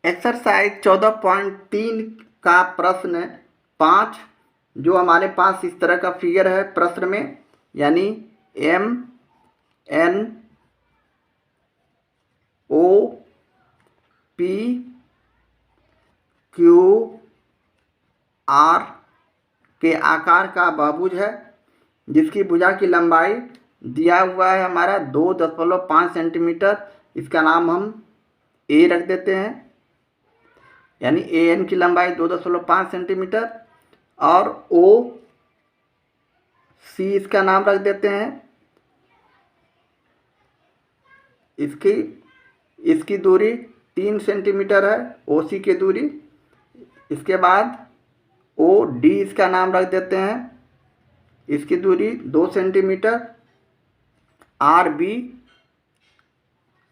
Exercise 14.3 का प्रश्न 5 जो हमारे पास इस तरह का फिगर है प्रश्न में, यानी M N O P Q R के आकार का बहुभुज है, जिसकी भुजा की लंबाई दिया हुआ है हमारा 2.5 सेंटीमीटर। इसका नाम हम ए रख देते हैं, यानी ए एन की लंबाई 2.5 सेंटीमीटर, और ओ सी इसका नाम रख देते हैं। इसकी दूरी 3 सेंटीमीटर है, ओ सी की दूरी। इसके बाद ओ डी इसका नाम रख देते हैं, इसकी दूरी 2 सेंटीमीटर। आर बी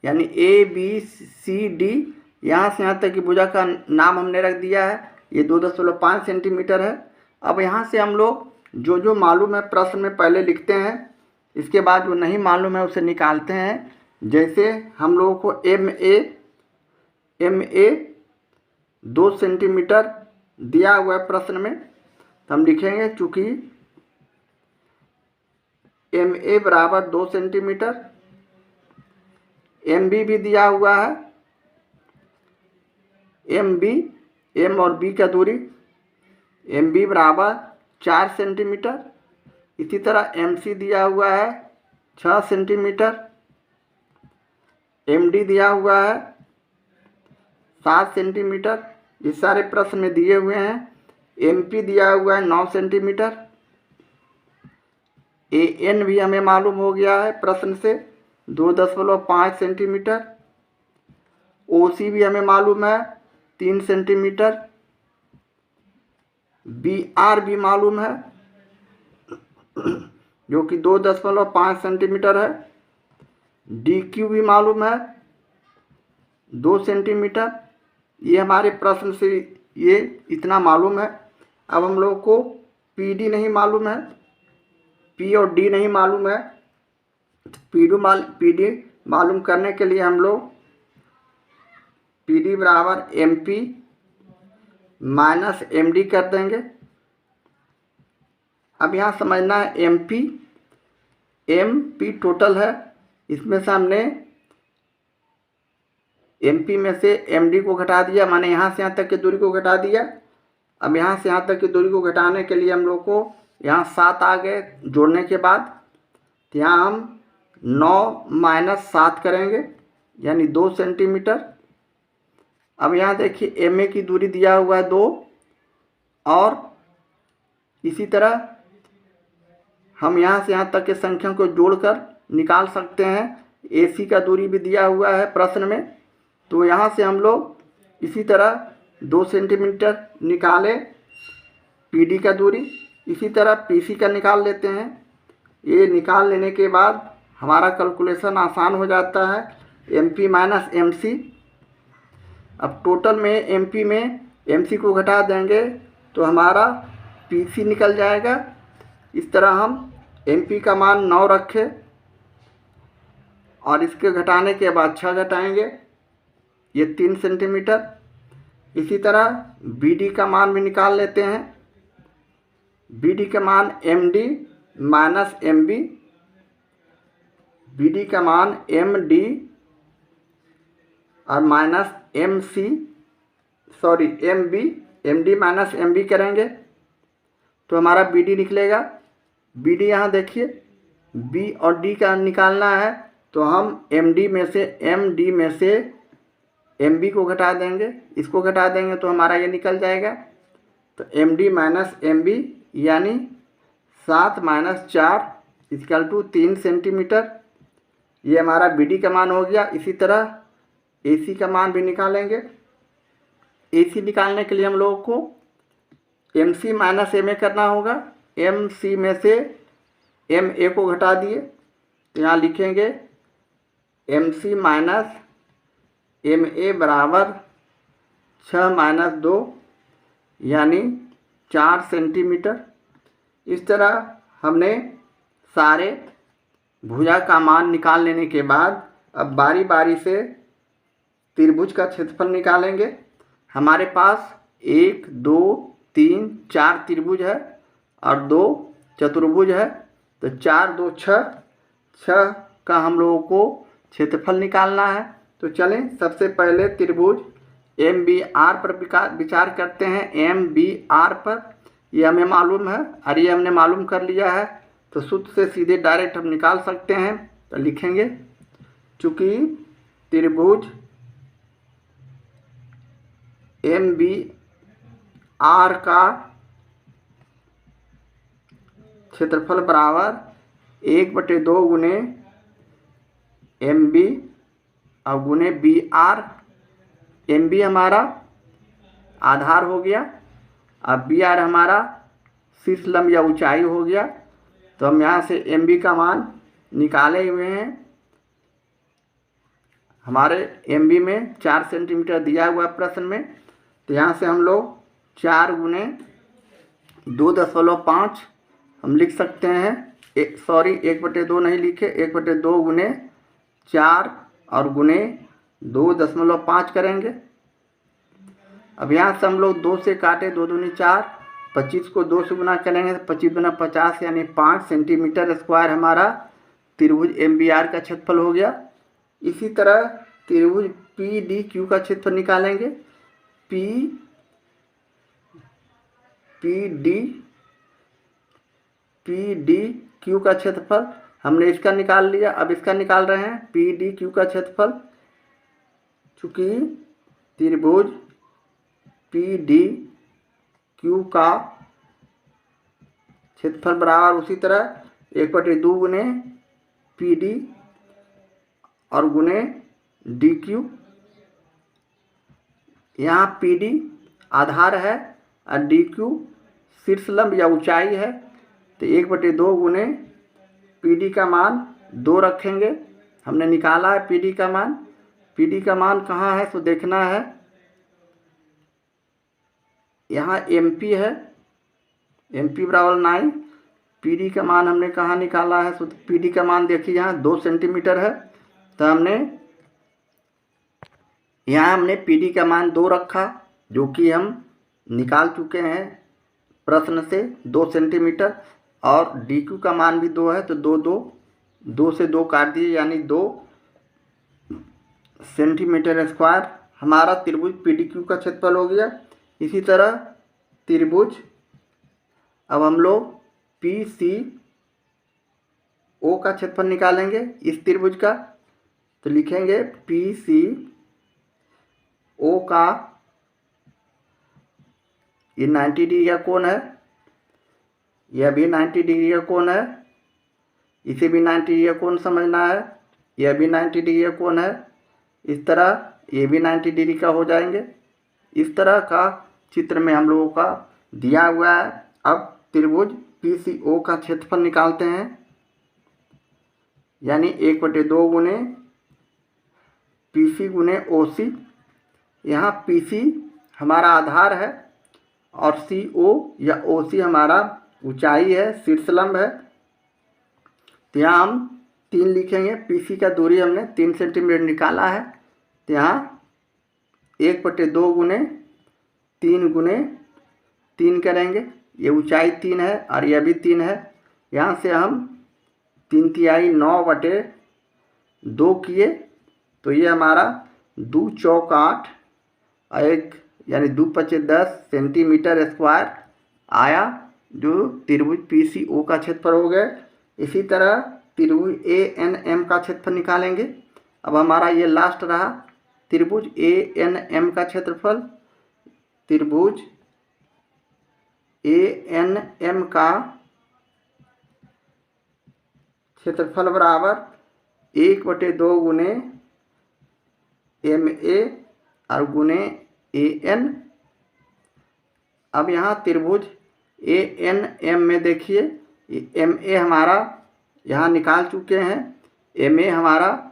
यानी ए बी सी डी, यहाँ से यहाँ तक की भुजा का नाम हमने रख दिया है, ये 2.5 सेंटीमीटर है। अब यहाँ से हम लोग जो जो मालूम है प्रश्न में पहले लिखते हैं, इसके बाद जो नहीं मालूम है उसे निकालते हैं। जैसे हम लोगों को एम ए 2 सेंटीमीटर दिया हुआ है प्रश्न में, तो हम लिखेंगे चूँकि एम ए बराबर 2 सेंटीमीटर। एम बी भी दिया हुआ है, एम बी एम और बी का दूरी एम बी बराबर 4 सेंटीमीटर। इसी तरह एम सी दिया हुआ है 6 सेंटीमीटर। एम डी दिया हुआ है 7 सेंटीमीटर। ये सारे प्रश्न में दिए हुए हैं। एम पी दिया हुआ है 9 सेंटीमीटर। ए एन भी हमें मालूम हो गया है प्रश्न से 2.5 सेंटीमीटर। ओ सी भी हमें मालूम है 3 सेंटीमीटर। बी आर भी मालूम है जो कि 2.5 सेंटीमीटर है। डी क्यू भी मालूम है 2 सेंटीमीटर। ये हमारे प्रश्न से ये इतना मालूम है। अब हम लोग को पी डी नहीं मालूम है, पी और डी नहीं मालूम है। पी डी मालूम करने के लिए हम लोग पी डी बराबर M P minus M D कर देंगे। अब यहाँ समझना है एम पी टोटल है, इसमें से हमने एम पी में से एम डी को घटा दिया, माने यहाँ से यहाँ तक की दूरी को घटा दिया। अब यहाँ से यहाँ तक की दूरी को घटाने के लिए हम लोग को यहाँ 7 आ गए जोड़ने के बाद, तो यहाँ हम 9 माइनस 7 करेंगे, यानी 2 सेंटीमीटर। अब यहाँ देखिए एम ए की दूरी दिया हुआ है 2, और इसी तरह हम यहाँ से यहाँ तक के संख्या को जोड़कर निकाल सकते हैं। ए सी का दूरी भी दिया हुआ है प्रश्न में, तो यहाँ से हम लोग इसी तरह 2 सेंटीमीटर निकाले पी डी का दूरी, इसी तरह पी सी का निकाल लेते हैं। ये निकाल लेने के बाद हमारा कैलकुलेशन आसान हो जाता है, M P minus M C. अब टोटल में एम पी में एम सी को घटा देंगे तो हमारा पी सी निकल जाएगा। इस तरह हम एम पी का मान 9 रखें और इसके घटाने के बाद 6 घटाएंगे, ये 3 सेंटीमीटर। इसी तरह बी डी का मान भी निकाल लेते हैं। बी डी का मान M D minus M B, B D का मान एम डी और minus M C, sorry M B, M D minus M B करेंगे तो हमारा बी डी निकलेगा। बी डी यहाँ देखिए बी और डी का निकालना है, तो हम एम डी में से एम बी को घटा देंगे, इसको घटा देंगे तो हमारा ये निकल जाएगा। तो M D minus M B यानी 7 माइनस 4 इक्वल टू 3 सेंटीमीटर। ये हमारा बी डी का मान हो गया। इसी तरह ए सी का मान भी निकालेंगे। ए सी निकालने के लिए हम लोगों को M C minus M A करना होगा। एम सी में से एम ए को घटा दिए, तो यहाँ लिखेंगे M C minus M A बराबर 6 माइनस 2 यानी 4 सेंटीमीटर। इस तरह हमने सारे भुजा का मान निकाल लेने के बाद अब बारी बारी से त्रिभुज का क्षेत्रफल निकालेंगे। हमारे पास 1 2 3 4 त्रिभुज है और 2 चतुर्भुज है, तो 4 2 6 का हम लोगों को क्षेत्रफल निकालना है। तो चलें सबसे पहले त्रिभुज MBR पर विचार करते हैं। MBR पर ये हमें मालूम है और ये हमने मालूम कर लिया है, तो सूत्र से सीधे डायरेक्ट हम निकाल सकते हैं। तो लिखेंगे चूँकि त्रिभुज MBR का क्षेत्रफल बराबर 1/2 गुने MB और गुने BR। MB हमारा आधार हो गया, अब BR हमारा शीर्ष लंब या ऊंचाई हो गया। तो हम यहाँ से MB का मान निकाले हुए हैं। हमारे MB में 4 सेंटीमीटर दिया हुआ प्रश्न में, तो यहाँ से हम लोग 4 गुने 2.5 हम लिख सकते हैं। 1/2 नहीं लिखे, 1/2 गुने 4 और गुने 2.5 करेंगे। अब यहाँ से हम लोग 2 से काटे, 2 दूनी 4, 25 को 2 से गुना करेंगे तो 25 गुना 50 यानी 5 सेंटीमीटर स्क्वायर हमारा त्रिभुज MBR का क्षेत्रफल हो गया। इसी तरह त्रिभुज PDQ का क्षेत्रफल निकालेंगे। PDQ का क्षेत्रफल हमने इसका निकाल लिया, अब इसका निकाल रहे हैं PDQ का क्षेत्रफल। चूँकि त्रिभुज PDQ का क्षेत्रफल बराबर उसी तरह 1/2 गुने PD और गुने DQ। यहाँ PD आधार है और DQ शीर्ष लंब या ऊंचाई है, तो 1/2 गुने PD का मान 2 रखेंगे। हमने निकाला है PD का मान। PD का मान कहाँ है तो देखना है, यहाँ MP है, MP बराबर 9। PD का मान हमने कहाँ निकाला है, तो PD का मान देखिए यहाँ 2 सेंटीमीटर है, तो हमने PD का मान 2 रखा, जो कि हम निकाल चुके हैं प्रश्न से 2 सेंटीमीटर, और DQ का मान भी 2 है, तो 2 से 2 काट दिए यानी 2 सेंटीमीटर स्क्वायर हमारा त्रिभुज PDQ का क्षेत्रफल हो गया। इसी तरह त्रिभुज, अब हम लोग PCO का क्षेत्रफल निकालेंगे इस त्रिभुज का। तो लिखेंगे PCO का, ये 90 डिग्री का कोण है, यह भी 90 डिग्री का कोण है, इसे भी 90 डिग्री का कोण समझना है, यह भी 90 डिग्री का कोण है। इस तरह ये भी 90 डिग्री का हो जाएंगे। इस तरह का चित्र में हम लोगों का दिया हुआ है। अब त्रिभुज PCO का क्षेत्रफल निकालते हैं, यानी 1/2 गुने PC गुने OC। यहाँ PC हमारा आधार है और CO या OC हमारा ऊंचाई है, शीर्ष लंब है। तो यहाँ हम 3 लिखेंगे। PC का दूरी हमने 3 सेंटीमीटर निकाला है, तो यहाँ 1/2 गुने 3 करेंगे। ये ऊंचाई 3 है और यह भी 3 है। यहाँ से हम 3/3 9/2 किए, तो ये हमारा 2 चौक 8 और 1 यानी 2 5 10 सेंटीमीटर स्क्वायर आया, जो त्रिभुज PCO का क्षेत्रफल हो गया। इसी तरह त्रिभुज ANM का क्षेत्रफल निकालेंगे। अब हमारा ये लास्ट रहा त्रिभुज ANM का क्षेत्रफल। त्रिभुज ANM का क्षेत्रफल बराबर 1/2 गुने MA और गुने AN। अब यहाँ त्रिभुज ANM में देखिए, MA हमारा यहाँ निकाल चुके हैं। MA हमारा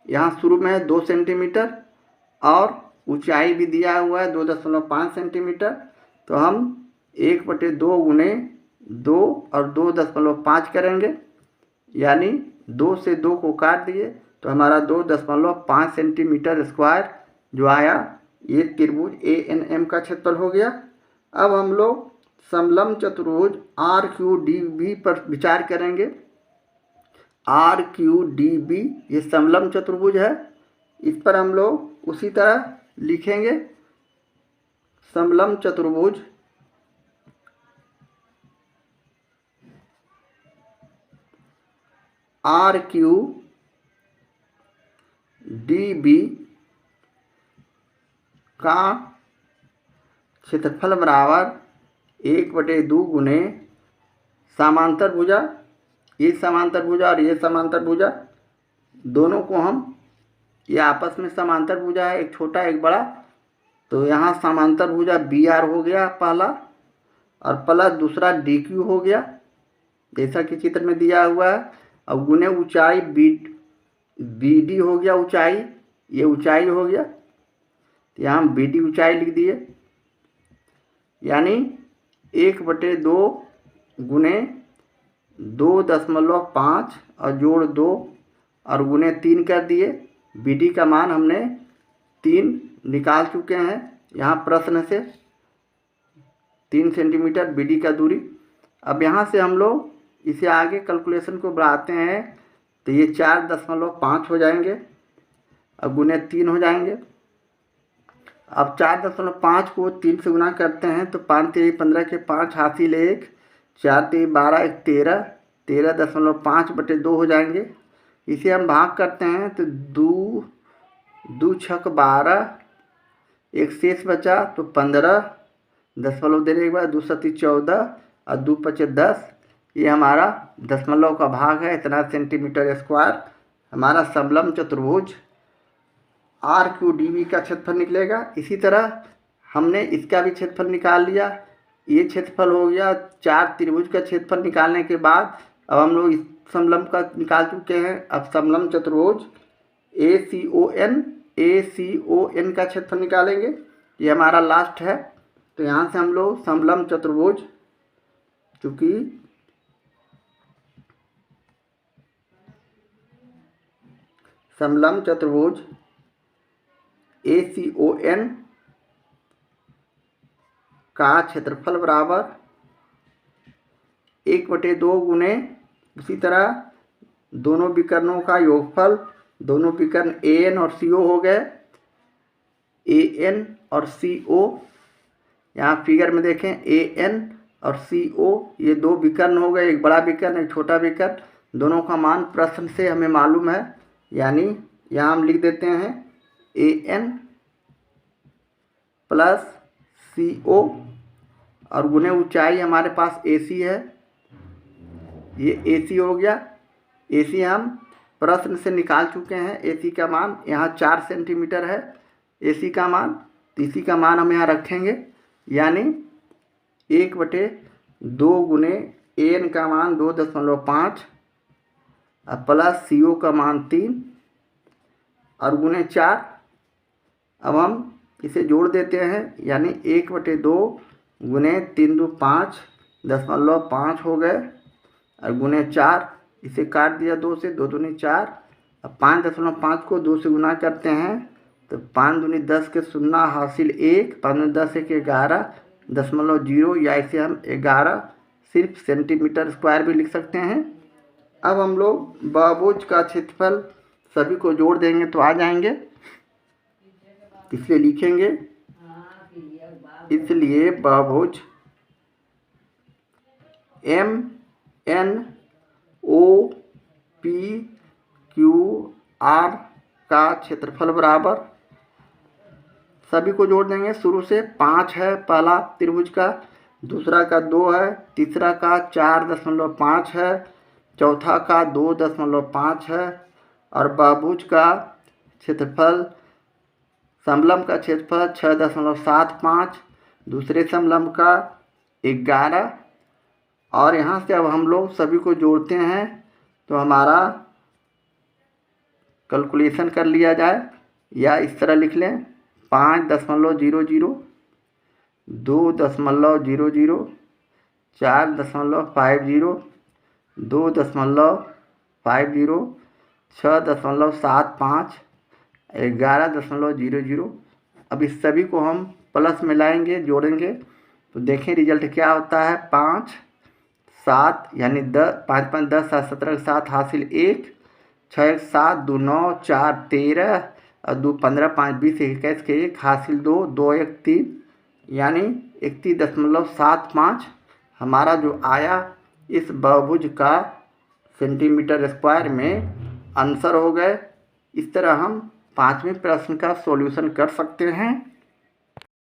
यहाँ शुरू में है 2 सेंटीमीटर और ऊंचाई भी दिया हुआ है 2.5 सेंटीमीटर। तो हम 1/2 गुने 2 और 2.5 करेंगे, यानी 2 से 2 को काट दिए तो हमारा 2.5 सेंटीमीटर स्क्वायर जो आया, ये त्रिभुज ANM का क्षेत्रफल हो गया। अब हम लोग समलंब चतुर्भुज RQDB पर विचार करेंगे। RQDB ये समलंब चतुर्भुज है, इस पर हम लोग उसी तरह लिखेंगे। समलंब चतुर्भुज RQDB का क्षेत्रफल बराबर 1/2 गुने समांतर भुजा, ये समांतर भुजा और ये समांतर भुजा, दोनों को हम, ये आपस में समांतर भुजा है, एक छोटा एक बड़ा, तो यहाँ समांतर भुजा BR हो गया पहला, और प्लस दूसरा DQ हो गया जैसा कि चित्र में दिया हुआ है, और गुने ऊंचाई BD हो गया, ऊंचाई, ये ऊंचाई हो गया, तो यहाँ हम BD ऊंचाई लिख दिए, यानी 1/2 गुने 2.5 और जोड़ 2 और गुने 3 कर दिए। BD का मान हमने 3 निकाल चुके हैं यहाँ प्रश्न से, 3 सेंटीमीटर BD का दूरी। अब यहाँ से हम लोग इसे आगे कैलकुलेशन को बढ़ाते हैं, तो ये 4.5 हो जाएंगे और गुने 3 हो जाएंगे। अब 4.5 को 3 से गुना करते हैं तो 5 3 15 के 5 हासिल 1, 4 3 12 1 13, 13.5/2 हो जाएंगे। इसे हम भाग करते हैं तो 2 6 12, एक शेष बचा तो 15, दशमलव देने के बाद 2 7 14 और 2 5 10, ये हमारा दशमलव का भाग है, इतना सेंटीमीटर स्क्वायर हमारा समलंब चतुर्भुज RQDB का क्षेत्रफल निकलेगा। इसी तरह हमने इसका भी क्षेत्रफल निकाल लिया, ये क्षेत्रफल हो गया। 4 त्रिभुज का क्षेत्रफल निकालने के बाद अब हम लोग इस समलंब का निकाल चुके हैं। अब समलंब चतुर्भुज ACON का क्षेत्रफल निकालेंगे, ये हमारा लास्ट है। तो यहाँ से हम लोग समलंब चतुर्भुज, चूँकि समलंब चतुर्भुज ACON का क्षेत्रफल बराबर 1/2 गुने, उसी तरह दोनों विकर्णों का योगफल, दोनों विकर्ण AN और CO हो गए, AN और CO, यहाँ फिगर में देखें AN और CO ये 2 विकर्ण हो गए, एक बड़ा विकर्ण एक छोटा विकर्ण, दोनों का मान प्रश्न से हमें मालूम है, यानी यहाँ हम लिख देते हैं AN प्लस CO और गुने ऊंचाई हमारे पास AC है, ये AC हो गया। AC हम प्रश्न से निकाल चुके हैं, AC का मान यहाँ 4 सेंटीमीटर है AC का मान, तो इसी का मान हम यहाँ रखेंगे, यानी 1/2 गुने AN का मान 2.5 और प्लस CO का मान 3 और गुने 4। अब हम इसे जोड़ देते हैं, यानी 1/2 गुने 3 2 5 0.5 हो गए और गुने 4, इसे काट दिया 2 से, 2 दूनी 4। अब 5.5 को 2 से गुना करते हैं तो 5 दूनी 10 के 0 हासिल 1, 5 दूनी 10 1 11.0, या इसे हम 11 सिर्फ सेंटीमीटर स्क्वायर भी लिख सकते हैं। अब हम लोग बहुभुज का क्षेत्रफल सभी को जोड़ देंगे तो आ जाएंगे, इसलिए लिखेंगे, इसलिए बहुभुज MNOPQR का क्षेत्रफल बराबर, सभी को जोड़ देंगे शुरू से। 5 है पहला त्रिभुज का, दूसरा का 2 है, तीसरा का 4.5 है, चौथा का 2.5 है, और बहुभुज का क्षेत्रफल, समलंब का क्षेत्रफल 6.75, दूसरे समलंब का 11। और यहाँ से अब हम लोग सभी को जोड़ते हैं तो हमारा कैलकुलेशन कर लिया जाए, या इस तरह लिख लें 5.00, 2.00, 4.50, 2.50, 6.75, 11.00। अब इस सभी को हम प्लस मिलाएंगे, जोड़ेंगे, तो देखें रिजल्ट क्या होता है। 5, 7 यानी 10, 5 5 10 7 17 के साथ हासिल 1, 6 1 7 2 9 4 13 और 2 15 5 20 21 के 1 हासिल 2 2 1 3 यानी 31.75 हमारा जो आया इस बहुभुज का सेंटीमीटर स्क्वायर में आंसर हो गए। इस तरह हम 5वें प्रश्न का सॉल्यूशन कर सकते हैं।